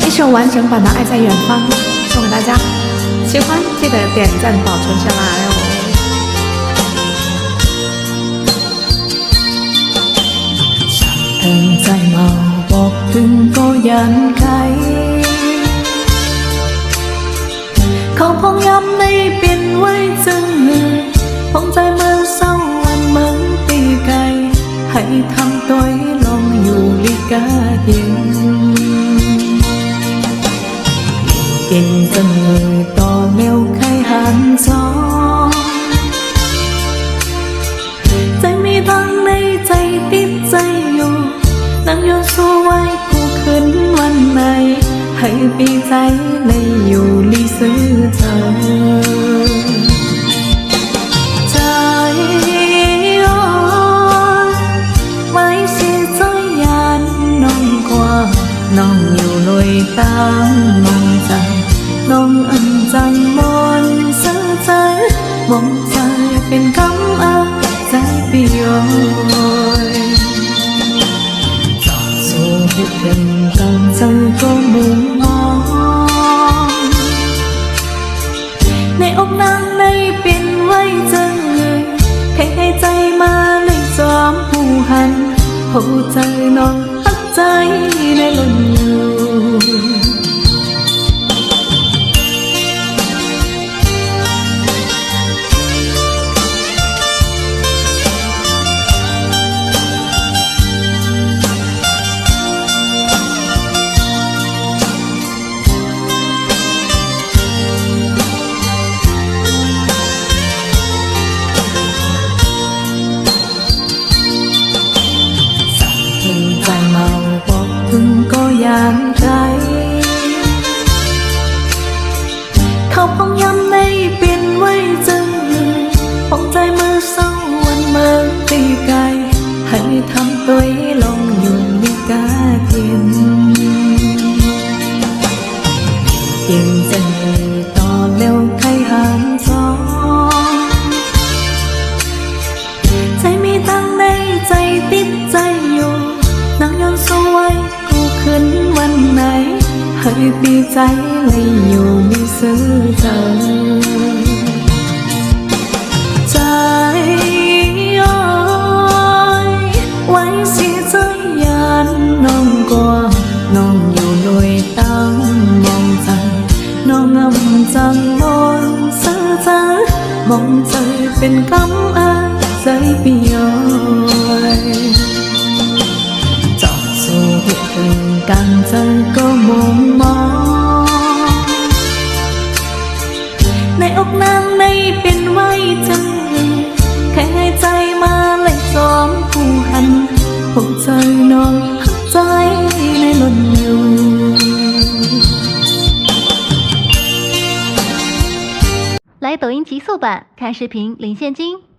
一首完整版的《爱在远方》送给大家，喜欢记得点赞保存下来哦。常在某薄斷個人計，靠碰音你變威震，碰在มือเศร้าวันเหมือนปีไก่ให้ทำตัวลองอยู่ลีกาเย็นเก่งจังเลยต่อเร็วใครหันสองใจมีทางในใจติดใจอยู่นั่งย้อนสู้ไว้กูขึ้นวันไหนให้ปีใจเลยอยู่ลีซื้อเธอใจอ่อนไว้เสียใจยานน้องกว่าน้องอยู่ลอยตามน้องใจน้องอันจังมนเสียใจมองใจเป็นคำอ้างใจปีโยพูดถึงกันใจก็มุมมองในอกนางในเปลี่ยนไว้จังเลยแค่ให้ใจมาเลยจอมผู้หันหัวใจน้องหักใจในล้นอยู่ก็ยามใจเขาพองย้ำในเปลี่ยนไว้จังพองใจมือเศร้าวันเมื่อตีไกลให้ทำตัวลงอยู่ในกาเทียนยิ่งจะเหนื่อยต่อเร็วใครหันสองใจมีตั้งในใจติดใจอยู่นั่งย้อนสู้ไว้ขึ้นวันไหนให้ปีใจเลยอยู่มีซื้อเธอใจย้อยไว้เสียใจยานน้องกว่าน้องอยู่ลอยตั้งมองใจน้องงำจังมนเสียใจมองใจเป็นคำอ้างใจปีโยพูดถึงกันใจก็มุมมองในอกนางในเป็นไว้จังแค่ให้ใจมาเลยจอมผู้หันหัวใจน้องหักใจในล้นอยู่来抖音极速版看视频领现金。